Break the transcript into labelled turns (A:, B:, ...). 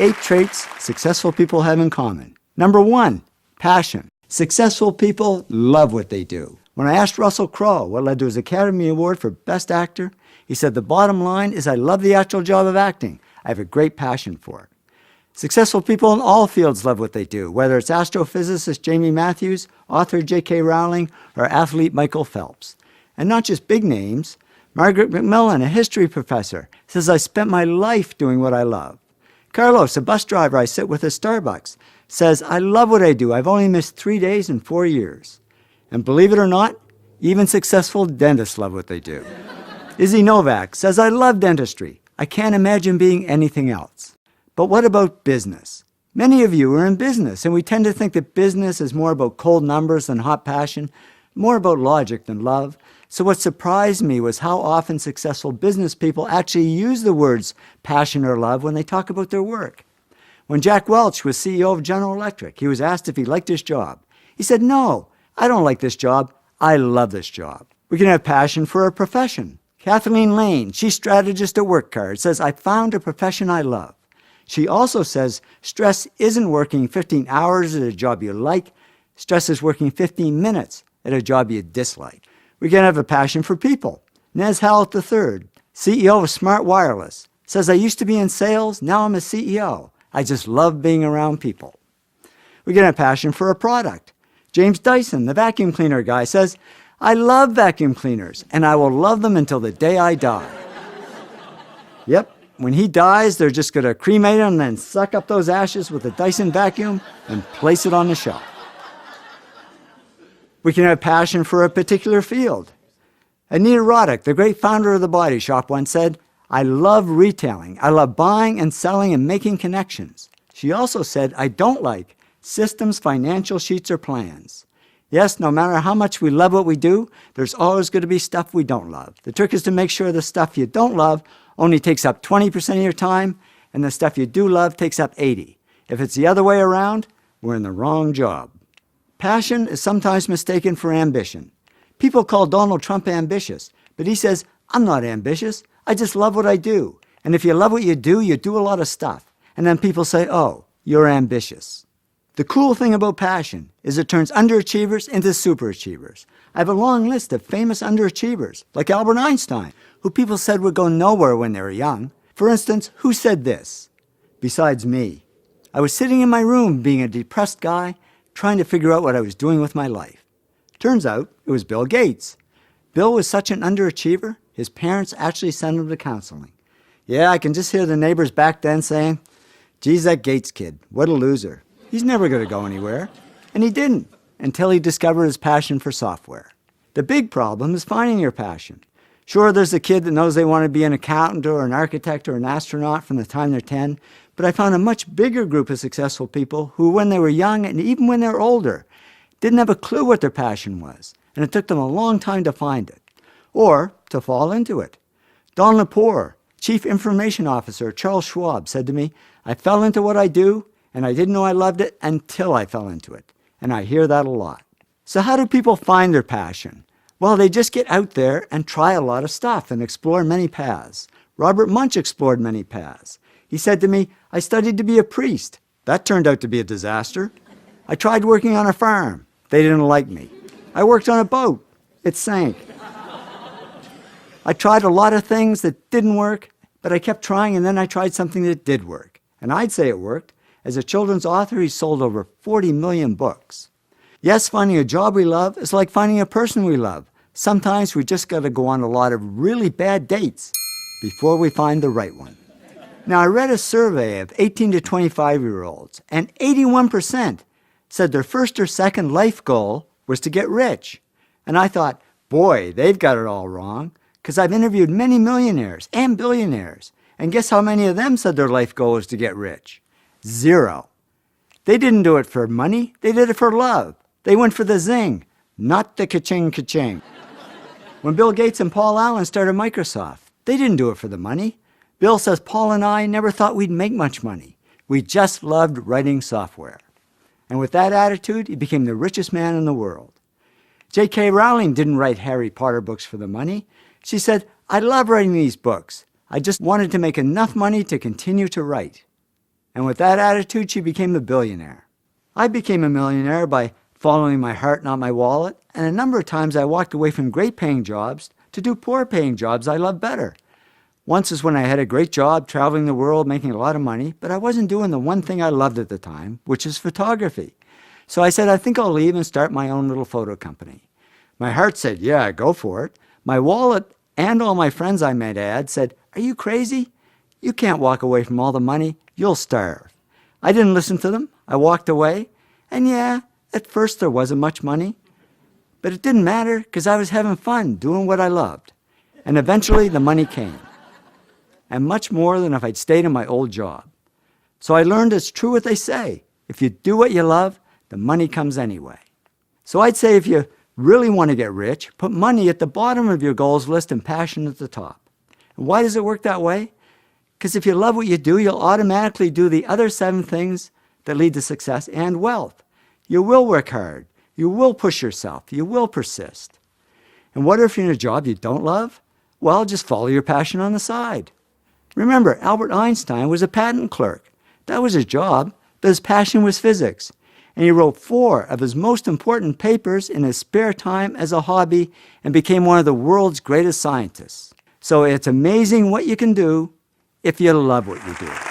A: 8 traits successful people have in common. Number 1, passion. Successful people love what they do. When I asked Russell Crowe what led to his Academy Award for Best Actor, he said, the bottom line is I love the actual job of acting. I have a great passion for it. Successful people in all fields love what they do, whether it's astrophysicist Jamie Matthews, author J.K. Rowling, or athlete Michael Phelps. And not just big names. Margaret McMillan, a history professor, says, I spent my life doing what I love. Carlos, a bus driver I sit with at Starbucks, says, I love what I do. I've only missed 3 days in 4 years. And believe it or not, even successful dentists love what they do. Izzy Novak says, I love dentistry. I can't imagine being anything else. But what about business? Many of you are in business, and we tend to think that business is more about cold numbers than hot passion, more about logic than love. So what surprised me was how often successful business people actually use the words passion or love when they talk about their work. When Jack Welch was CEO of General Electric, he was asked if he liked his job. He said, no, I don't like this job. I love this job. We can have passion for a profession. Kathleen Lane, she's strategist at WorkCard, says, I found a profession I love. She also says, stress isn't working 15 hours at a job you like. Stress is working 15 minutes at a job you dislike. We can have a passion for people. Nez Hallett III, CEO of Smart Wireless, says, I used to be in sales, now I'm a CEO. I just love being around people. We can have passion for a product. James Dyson, the vacuum cleaner guy, says, I love vacuum cleaners, and I will love them until the day I die. Yep, when he dies, they're just going to cremate him and then suck up those ashes with a Dyson vacuum and place it on the shelf. We can have passion for a particular field. Anita Roddick, the great founder of The Body Shop, once said, I love retailing. I love buying and selling and making connections. She also said, I don't like systems, financial sheets, or plans. Yes, no matter how much we love what we do, there's always going to be stuff we don't love. The trick is to make sure the stuff you don't love only takes up 20% of your time, and the stuff you do love takes up 80%. If it's the other way around, we're in the wrong job. Passion is sometimes mistaken for ambition. People call Donald Trump ambitious, but he says, I'm not ambitious. I just love what I do. And if you love what you do a lot of stuff. And then people say, oh, you're ambitious. The cool thing about passion is it turns underachievers into superachievers. I have a long list of famous underachievers, like Albert Einstein, who people said would go nowhere when they were young. For instance, who said this? Besides me. I was sitting in my room being a depressed guy, trying to figure out what I was doing with my life. Turns out it was Bill Gates. Bill was such an underachiever, his parents actually sent him to counseling. Yeah, I can just hear the neighbors back then saying, geez, that Gates kid, what a loser. He's never going to go anywhere. And he didn't, until he discovered his passion for software. The big problem is finding your passion. Sure, there's a kid that knows they want to be an accountant or an architect or an astronaut from the time they're 10, but I found a much bigger group of successful people who, when they were young and even when they were older, didn't have a clue what their passion was, and it took them a long time to find it, or to fall into it. Don Lepore, Chief Information Officer at Charles Schwab, said to me, I fell into what I do, and I didn't know I loved it until I fell into it. And I hear that a lot. So how do people find their passion? Well, they just get out there and try a lot of stuff and explore many paths. Robert Munch explored many paths. He said to me, I studied to be a priest. That turned out to be a disaster. I tried working on a farm. They didn't like me. I worked on a boat. It sank. I tried a lot of things that didn't work, but I kept trying, and then I tried something that did work. And I'd say it worked. As a children's author, he sold over 40 million books. Yes, finding a job we love is like finding a person we love. Sometimes we just got to go on a lot of really bad dates before we find the right one. Now, I read a survey of 18 to 25-year-olds, and 81% said their first or second life goal was to get rich. And I thought, boy, they've got it all wrong, because I've interviewed many millionaires and billionaires, and guess how many of them said their life goal was to get rich? 0. They didn't do it for money, they did it for love. They went for the zing, not the ka-ching ka-ching. When Bill Gates and Paul Allen started Microsoft, they didn't do it for the money. Bill says Paul and I never thought we'd make much money. We just loved writing software. And with that attitude, he became the richest man in the world. J.K. Rowling didn't write Harry Potter books for the money. She said, I love writing these books. I just wanted to make enough money to continue to write. And with that attitude, she became a billionaire. I became a millionaire by following my heart, not my wallet, and a number of times I walked away from great-paying jobs to do poor-paying jobs I love better. Once is when I had a great job traveling the world, making a lot of money, but I wasn't doing the one thing I loved at the time, which is photography. So I said, I think I'll leave and start my own little photo company. My heart said, yeah, go for it. My wallet and all my friends, I might add, said, are you crazy? You can't walk away from all the money. You'll starve. I didn't listen to them. I walked away. And yeah, at first there wasn't much money. But it didn't matter because I was having fun doing what I loved. And eventually the money came. And much more than if I'd stayed in my old job. So I learned it's true what they say. If you do what you love, the money comes anyway. So I'd say if you really want to get rich, put money at the bottom of your goals list and passion at the top. And why does it work that way? Because if you love what you do, you'll automatically do the other 7 things that lead to success and wealth. You will work hard. You will push yourself. You will persist. And what if you're in a job you don't love? Well, just follow your passion on the side. Remember, Albert Einstein was a patent clerk. That was his job, but his passion was physics. And he wrote 4 of his most important papers in his spare time as a hobby and became one of the world's greatest scientists. So it's amazing what you can do if you love what you do.